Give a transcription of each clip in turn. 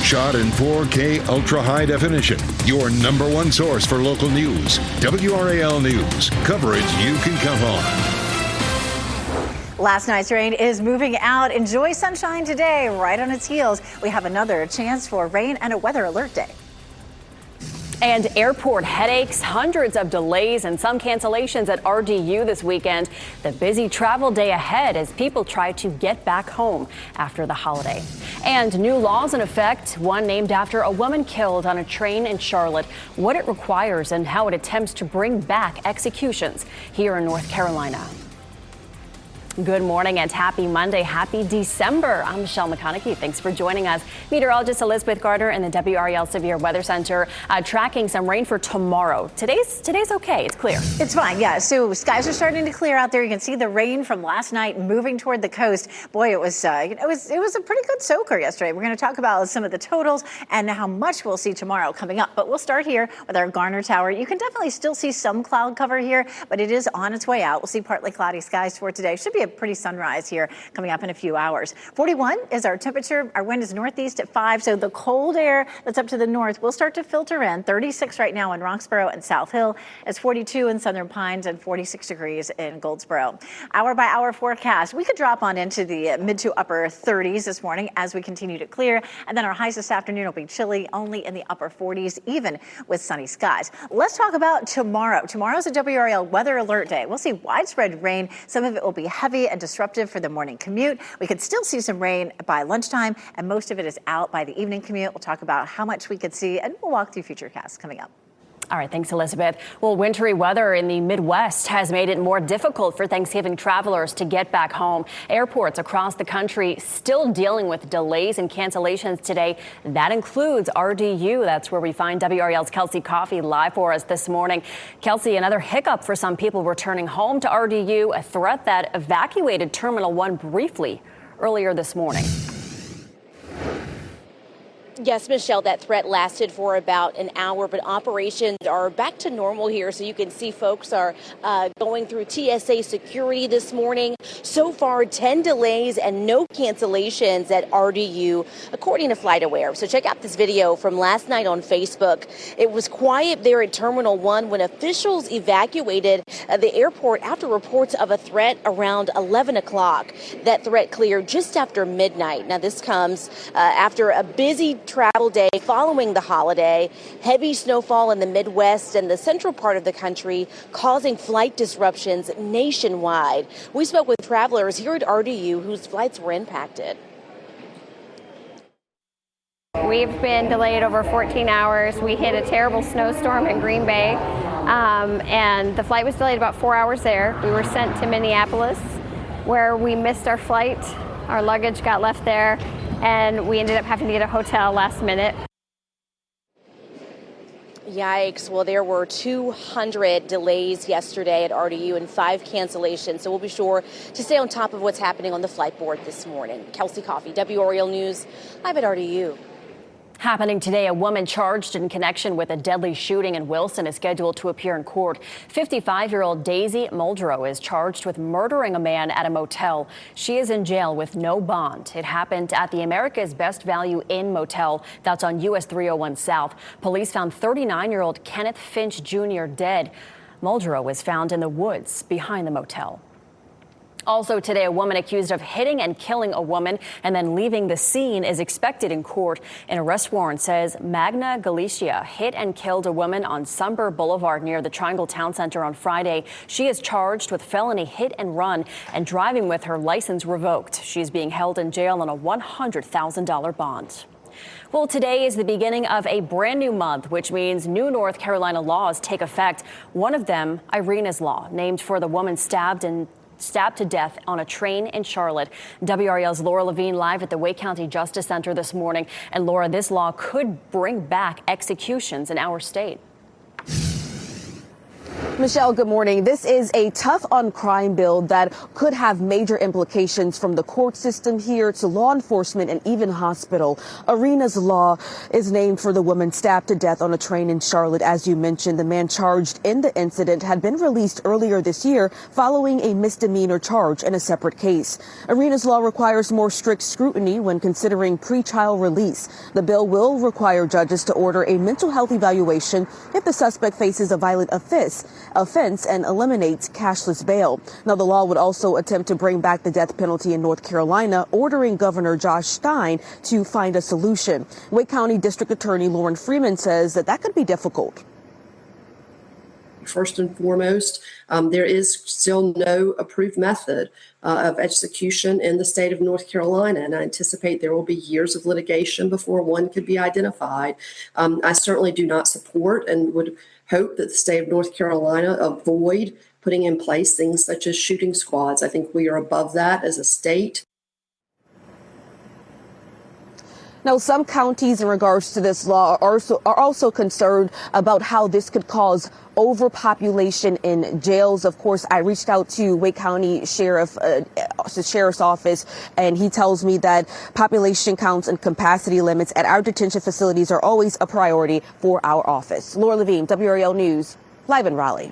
Shot in 4K ultra high definition. Your number one source for local news. WRAL News. Coverage you can count on. Last night's rain is moving out. Enjoy sunshine today. Right on its heels, we have another chance for rain and a weather alert day. And airport headaches, hundreds of delays and some cancellations at RDU this weekend. The busy travel day ahead as people try to get back home after the holiday. And new laws in effect, one named after a woman killed on a train in Charlotte, what it requires and how it attempts to bring back executions here in North Carolina. Good morning and happy Monday. Happy December. I'm Michelle McConaughey. Thanks for joining us. Meteorologist Elizabeth Gardner in the WRAL Severe Weather Center tracking some rain for tomorrow. Today's okay. It's clear. It's fine. Yeah. So skies are starting to clear out there. You can see the rain from last night moving toward the coast. Boy, it was a pretty good soaker yesterday. We're going to talk about some of the totals and how much we'll see tomorrow coming up. But we'll start here with our Garner Tower. You can definitely still see some cloud cover here, but it is on its way out. We'll see partly cloudy skies for today. Should be a pretty sunrise here coming up in a few hours. 41 is our temperature. Our wind is northeast at 5, so the cold air that's up to the north will start to filter in. 36 right now in Roxborough and South Hill. It's 42 in Southern Pines and 46 degrees in Goldsboro. Hour by hour forecast. We could drop on into the mid to upper 30s this morning as we continue to clear, and then our highs this afternoon will be chilly, only in the upper 40s, even with sunny skies. Let's talk about tomorrow. Tomorrow's a WRAL weather alert day. We'll see widespread rain. Some of it will be heavy and disruptive for the morning commute. We could still see some rain by lunchtime, and most of it is out by the evening commute. We'll talk about how much we could see, and we'll walk through futurecasts coming up. All right, thanks, Elizabeth. Well, wintry weather in the Midwest has made it more difficult for Thanksgiving travelers to get back home. Airports across the country still dealing with delays and cancellations today. That includes RDU. That's where we find WRAL's Kelsey Coffey live for us this morning. Kelsey, another hiccup for some people returning home to RDU, a threat that evacuated Terminal 1 briefly earlier this morning. Yes, Michelle, that threat lasted for about an hour, but operations are back to normal here. So you can see folks are going through TSA security this morning. So far, 10 delays and no cancellations at RDU, according to FlightAware. So check out this video from last night on Facebook. It was quiet there at Terminal 1 when officials evacuated the airport after reports of a threat around 11 o'clock. That threat cleared just after midnight. Now, this comes after a busy travel day following the holiday. Heavy snowfall in the Midwest and the central part of the country causing flight disruptions nationwide. We spoke with travelers here at RDU whose flights were impacted. We've been delayed over 14 hours. We hit a terrible snowstorm in Green Bay, and the flight was delayed about 4 hours there. We were sent to Minneapolis, where we missed our flight. Our luggage got left there, and we ended up having to get a hotel last minute. Yikes. Well, there were 200 delays yesterday at RDU and 5 cancellations. So we'll be sure to stay on top of what's happening on the flight board this morning. Kelsey Coffey, WRAL News, live at RDU. Happening today, a woman charged in connection with a deadly shooting in Wilson is scheduled to appear in court. 55-year-old Daisy Muldrow is charged with murdering a man at a motel. She is in jail with no bond. It happened at the America's Best Value Inn motel that's on US 301 South. Police found 39-year-old Kenneth Finch Jr. dead. Muldrow was found in the woods behind the motel. Also today, a woman accused of hitting and killing a woman and then leaving the scene is expected in court. An arrest warrant says Magna Galicia hit and killed a woman on Sumber Boulevard near the Triangle Town Center on Friday. She is charged with felony hit and run and driving with her license revoked. She's being held in jail on a $100,000 bond. Well, today is the beginning of a brand new month, which means new North Carolina laws take effect. One of them, Irina's Law, named for the woman stabbed to death on a train in Charlotte. WRAL's Laura Levine live at the Wake County Justice Center this morning. And Laura, this law could bring back executions in our state. Michelle, good morning. This is a tough on crime bill that could have major implications from the court system here to law enforcement and even hospital. Arena's Law is named for the woman stabbed to death on a train in Charlotte. As you mentioned, the man charged in the incident had been released earlier this year following a misdemeanor charge in a separate case. Arena's Law requires more strict scrutiny when considering pretrial release. The bill will require judges to order a mental health evaluation if the suspect faces a violent offense and eliminates cashless bail. Now, the law would also attempt to bring back the death penalty in North Carolina, ordering Governor Josh Stein to find a solution. Wake County District Attorney Lauren Freeman says that could be difficult. First and foremost, there is still no approved method of execution in the state of North Carolina, and I anticipate there will be years of litigation before one could be identified. I certainly do not support and would hope that the state of North Carolina avoid putting in place things such as shooting squads. I think we are above that as a state. Now, some counties in regards to this law are also concerned about how this could cause overpopulation in jails. Of course, I reached out to Wake County Sheriff's Office, and he tells me that population counts and capacity limits at our detention facilities are always a priority for our office. Laura Levine, WRAL News, live in Raleigh.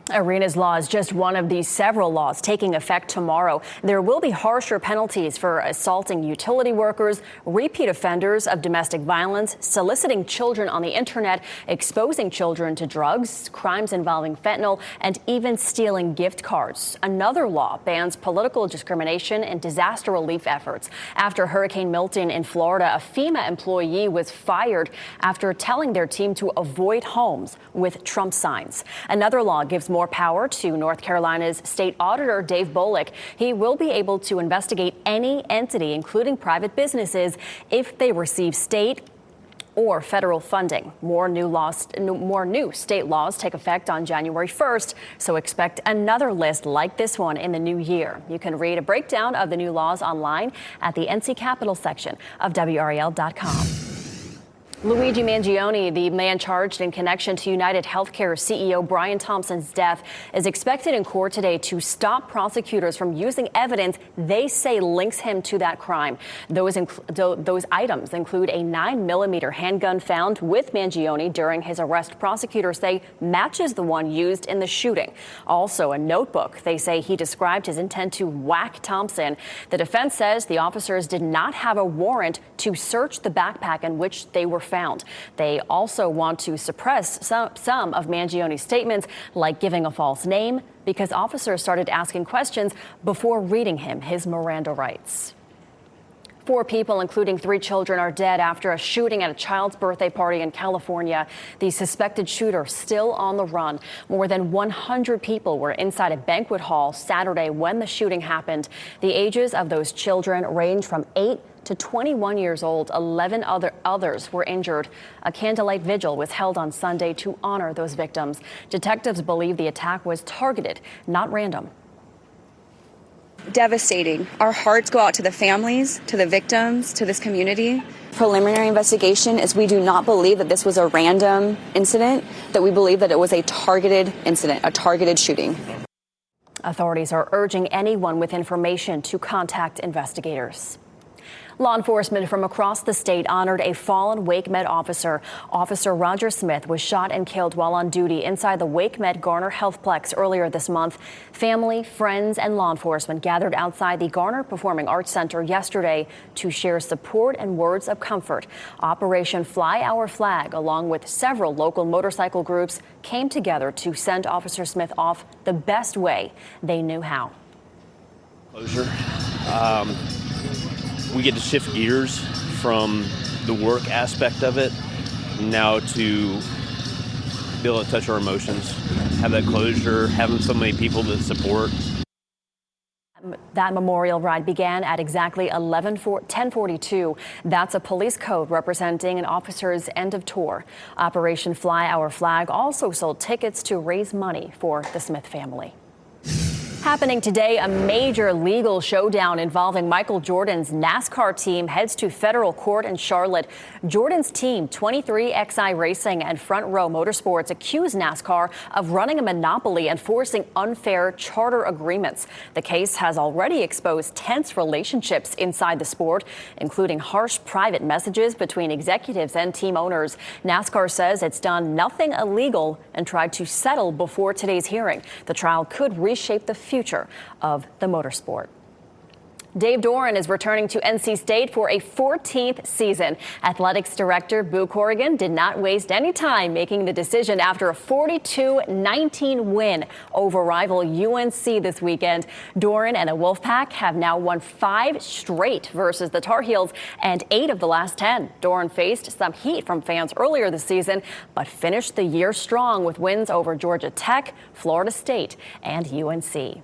Arena's Law is just one of these several laws taking effect tomorrow. There will be harsher penalties for assaulting utility workers, repeat offenders of domestic violence, soliciting children on the internet, exposing children to drugs, crimes involving fentanyl, and even stealing gift cards. Another law bans political discrimination in disaster relief efforts. After Hurricane Milton in Florida, a FEMA employee was fired after telling their team to avoid homes with Trump signs. Another law gives more power to North Carolina's state auditor, Dave Bullock. He will be able to investigate any entity, including private businesses, if they receive state or federal funding. More new state laws take effect on January 1st, so expect another list like this one in the new year. You can read a breakdown of the new laws online at the NC Capitol section of WRAL.com. Luigi Mangione, the man charged in connection to United Healthcare CEO Brian Thompson's death, is expected in court today to stop prosecutors from using evidence they say links him to that crime. Those items include a 9mm handgun found with Mangione during his arrest. Prosecutors say matches the one used in the shooting. Also, a notebook they say he described his intent to whack Thompson. The defense says the officers did not have a warrant to search the backpack in which they were found. They also want to suppress some of Mangione's statements, like giving a false name, because officers started asking questions before reading him his Miranda rights. 4 people, including 3 children, are dead after a shooting at a child's birthday party in California. The suspected shooter still on the run. More than 100 people were inside a banquet hall Saturday when the shooting happened. The ages of those children range from 8 to 21 years old. 11 others were injured. A candlelight vigil was held on Sunday to honor those victims. Detectives believe the attack was targeted, not random. Devastating. Our hearts go out to the families, to the victims, to this community. Preliminary investigation is we do not believe that this was a random incident, that we believe that it was a targeted incident, a targeted shooting. Authorities are urging anyone with information to contact investigators. Law enforcement from across the state honored a fallen Wake Med officer. Officer Roger Smith was shot and killed while on duty inside the Wake Med Garner Healthplex earlier this month. Family, friends, and law enforcement gathered outside the Garner Performing Arts Center yesterday to share support and words of comfort. Operation Fly Our Flag, along with several local motorcycle groups, came together to send Officer Smith off the best way they knew how. Closure. We get to shift gears from the work aspect of it now to be able to touch our emotions, have that closure, having so many people to support. That memorial ride began at exactly 10:42. That's a police code representing an officer's end of tour. Operation Fly Our Flag also sold tickets to raise money for the Smith family. Happening today, a major legal showdown involving Michael Jordan's NASCAR team heads to federal court in Charlotte. Jordan's team, 23XI Racing and Front Row Motorsports, accuse NASCAR of running a monopoly and forcing unfair charter agreements. The case has already exposed tense relationships inside the sport, including harsh private messages between executives and team owners. NASCAR says it's done nothing illegal and tried to settle before today's hearing. The trial could reshape the future of the motorsport. Dave Doran is returning to NC State for a 14th season. Athletics director Boo Corrigan did not waste any time making the decision after a 42-19 win over rival UNC this weekend. Doran and a Wolfpack have now won 5 straight versus the Tar Heels and 8 of the last 10. Doran faced some heat from fans earlier this season, but finished the year strong with wins over Georgia Tech, Florida State, and UNC.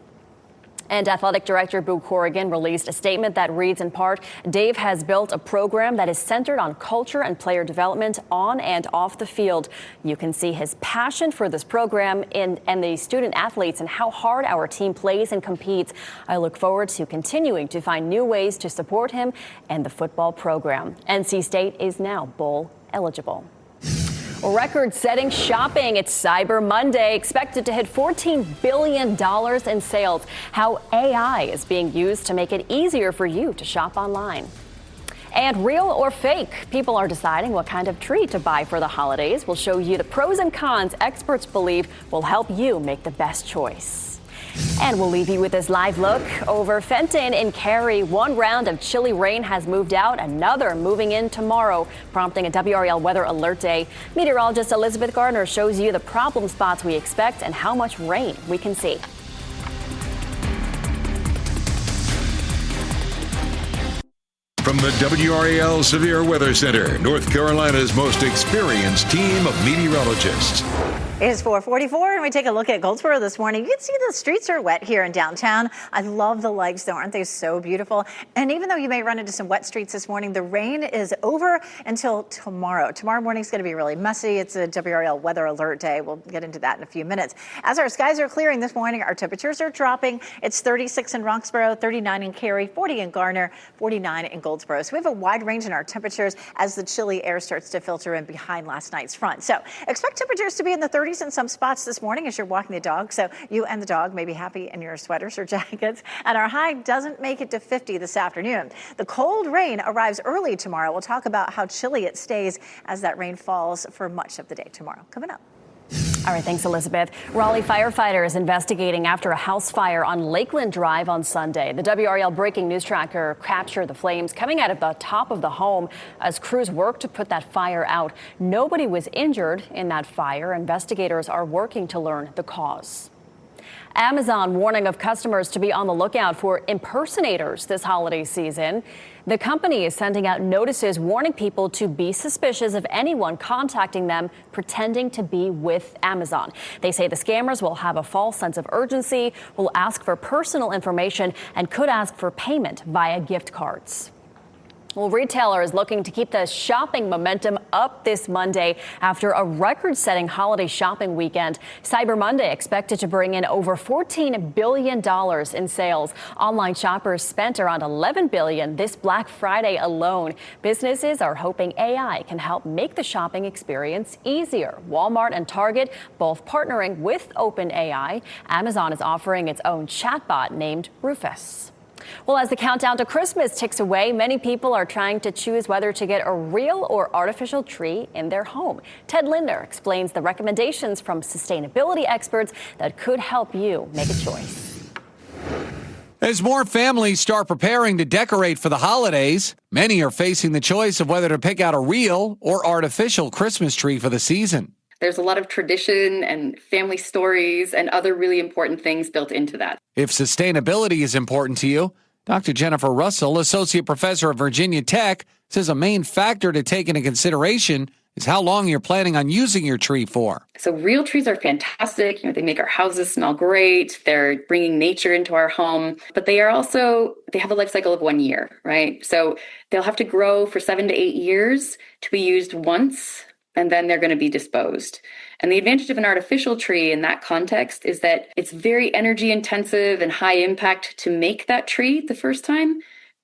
And athletic director Boo Corrigan released a statement that reads in part, Dave has built a program that is centered on culture and player development on and off the field. You can see his passion for this program and the student athletes and how hard our team plays and competes. I look forward to continuing to find new ways to support him and the football program. NC State is now bowl eligible. Record-setting shopping. It's Cyber Monday, expected to hit $14 billion in sales. How AI is being used to make it easier for you to shop online. And real or fake, people are deciding what kind of tree to buy for the holidays. We'll show you the pros and cons experts believe will help you make the best choice. And we'll leave you with this live look over Fenton in Cary. One round of chilly rain has moved out, another moving in tomorrow, prompting a WRAL weather alert day. Meteorologist Elizabeth Gardner shows you the problem spots we expect and how much rain we can see. From the WRAL Severe Weather Center, North Carolina's most experienced team of meteorologists. It is 4:44, and we take a look at Goldsboro this morning. You can see the streets are wet here in downtown. I love the lights, though. Aren't they so beautiful? And even though you may run into some wet streets this morning, the rain is over until tomorrow. Tomorrow morning is going to be really messy. It's a WRAL weather alert day. We'll get into that in a few minutes. As our skies are clearing this morning, our temperatures are dropping. It's 36 in Roxborough, 39 in Cary, 40 in Garner, 49 in Goldsboro. So we have a wide range in our temperatures as the chilly air starts to filter in behind last night's front. So expect temperatures to be in the 30s in some spots this morning as you're walking the dog. So you and the dog may be happy in your sweaters or jackets. And our high doesn't make it to 50 this afternoon. The cold rain arrives early tomorrow. We'll talk about how chilly it stays as that rain falls for much of the day tomorrow. Coming up. All right, thanks, Elizabeth. Raleigh firefighters investigating after a house fire on Lakeland Drive on Sunday. The WRAL breaking news tracker captured the flames coming out of the top of the home as crews worked to put that fire out. Nobody was injured in that fire. Investigators are working to learn the cause. Amazon warning of customers to be on the lookout for impersonators this holiday season. The company is sending out notices warning people to be suspicious of anyone contacting them pretending to be with Amazon. They say the scammers will have a false sense of urgency, will ask for personal information, and could ask for payment via gift cards. Well, retailers looking to keep the shopping momentum up this Monday after a record-setting holiday shopping weekend. Cyber Monday expected to bring in over $14 billion in sales. Online shoppers spent around $11 billion this Black Friday alone. Businesses are hoping AI can help make the shopping experience easier. Walmart and Target both partnering with OpenAI. Amazon is offering its own chatbot named Rufus. Well, as the countdown to Christmas ticks away, many people are trying to choose whether to get a real or artificial tree in their home. Ted Linder explains the recommendations from sustainability experts that could help you make a choice. As more families start preparing to decorate for the holidays, many are facing the choice of whether to pick out a real or artificial Christmas tree for the season. There's a lot of tradition and family stories and other really important things built into that. If sustainability is important to you, Dr. Jennifer Russell, Associate Professor at Virginia Tech, says a main factor to take into consideration is how long you're planning on using your tree for. So real trees are fantastic. They make our houses smell great. They're bringing nature into our home, but they have a life cycle of 1 year, right? So they'll have to grow for 7 to 8 years to be used once and then they're going to be disposed. And the advantage of an artificial tree in that context is that it's very energy intensive and high impact to make that tree the first time,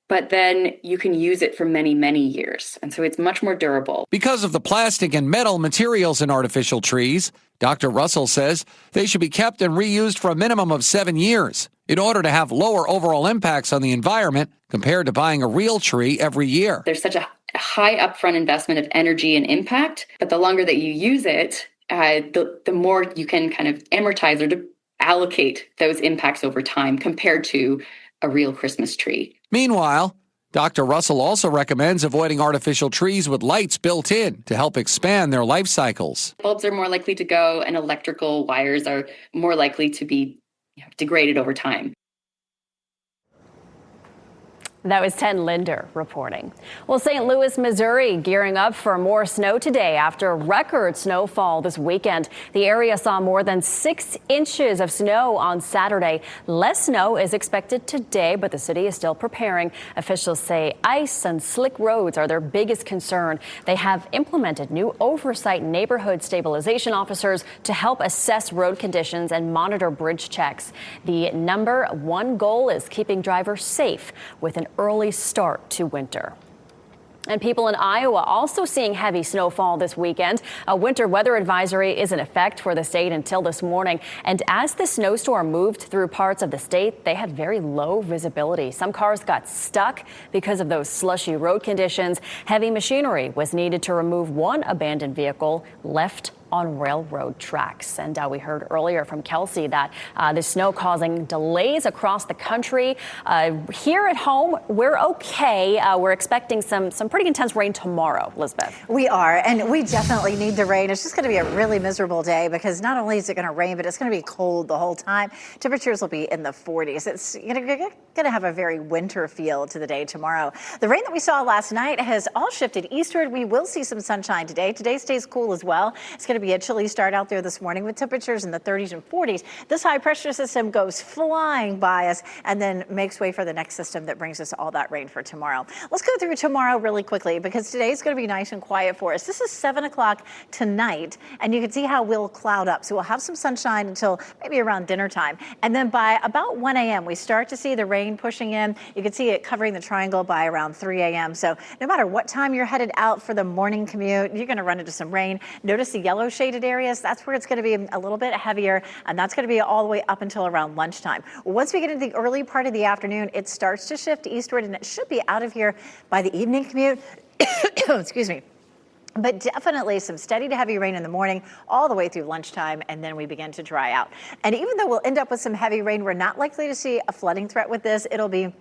but then you can use it for many, many years. And so it's much more durable. Because of the plastic and metal materials in artificial trees, Dr. Russell says they should be kept and reused for a minimum of 7 years in order to have lower overall impacts on the environment compared to buying a real tree every year. There's such a high upfront investment of energy and impact, but the longer that you use it, the more you can kind of amortize or to allocate those impacts over time compared to a real Christmas tree. Meanwhile, Dr. Russell also recommends avoiding artificial trees with lights built in to help expand their life cycles. Bulbs are more likely to go, and electrical wires are more likely to be degraded over time. That was Ten Linder reporting. Well, St. Louis, Missouri gearing up for more snow today after record snowfall this weekend. The area saw more than 6 inches of snow on Saturday. Less snow is expected today, but the city is still preparing. Officials say ice and slick roads are their biggest concern. They have implemented new oversight neighborhood stabilization officers to help assess road conditions and monitor bridge checks. The number one goal is keeping drivers safe with an early start to winter. And people in Iowa also seeing heavy snowfall this weekend. A winter weather advisory is in effect for the state until this morning. And as the snowstorm moved through parts of the state, they had very low visibility. Some cars got stuck because of those slushy road conditions. Heavy machinery was needed to remove one abandoned vehicle left on railroad tracks. And we heard earlier from Kelsey that the snow causing delays across the country. Here at home, we're okay. We're expecting some pretty intense rain tomorrow, Elizabeth. We are, and we definitely need the rain. It's just going to be a really miserable day because not only is it going to rain, but it's going to be cold the whole time. Temperatures will be in the 40s. It's going to have a very winter feel to the day tomorrow. The rain that we saw last night has all shifted eastward. We will see some sunshine today. Today stays cool as well. It's going to be a chilly start out there this morning with temperatures in the 30s and 40s. This high pressure system goes flying by us and then makes way for the next system that brings us all that rain for tomorrow. Let's go through tomorrow really quickly because today's going to be nice and quiet for us. This is 7 o'clock tonight, and you can see how we'll cloud up. So we'll have some sunshine until maybe around dinner time. And then by about 1 a.m., we start to see the rain pushing in. You can see it covering the triangle by around 3 a.m. So no matter what time you're headed out for the morning commute, you're going to run into some rain. Notice the yellow shaded areas. That's where it's going to be a little bit heavier, and that's going to be all the way up until around lunchtime. Once we get into the early part of the afternoon, it starts to shift eastward, and it should be out of here by the evening commute. Excuse me. But definitely some steady to heavy rain in the morning all the way through lunchtime, and then we begin to dry out. And even though we'll end up with some heavy rain, we're not likely to see a flooding threat with this. It'll be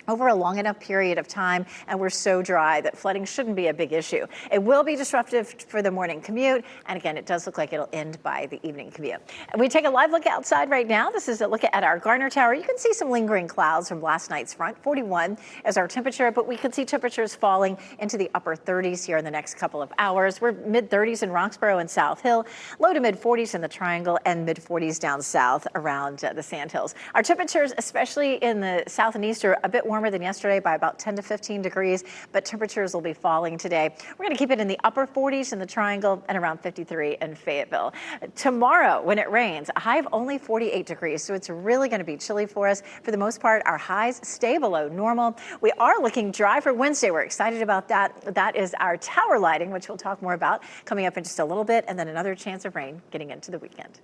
over a long enough period of time, and we're so dry that flooding shouldn't be a big issue. It will be disruptive for the morning commute, and again, it does look like it'll end by the evening commute. And we take a live look outside right now. This is a look at our Garner Tower. You can see some lingering clouds from last night's front. 41 is our temperature, but we could see temperatures falling into the upper 30s here in the next couple of hours. We're mid-30s in Roxborough and South Hill, low to mid-40s in the Triangle, and mid-40s down south around the Sandhills. Our temperatures, especially in the south and east, are a bit warmer than yesterday by about 10 to 15 degrees, but temperatures will be falling today. We're going to keep it in the upper 40s in the Triangle and around 53 in Fayetteville. Tomorrow, when it rains, a high of only 48 degrees, so it's really going to be chilly for us. For the most part, our highs stay below normal. We are looking dry for Wednesday. We're excited about that. That is our tower lighting, which we'll talk more about coming up in just a little bit, and then another chance of rain getting into the weekend.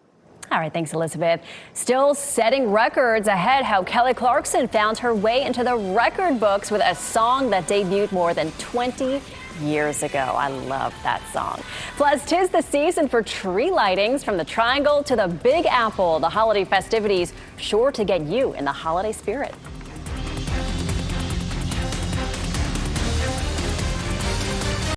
All right, thanks, Elizabeth. Still setting records ahead, how Kelly Clarkson found her way into the record books with a song that debuted more than 20 years ago. I love that song. Plus, 'tis the season for tree lightings from the Triangle to the Big Apple. The holiday festivities sure to get you in the holiday spirit.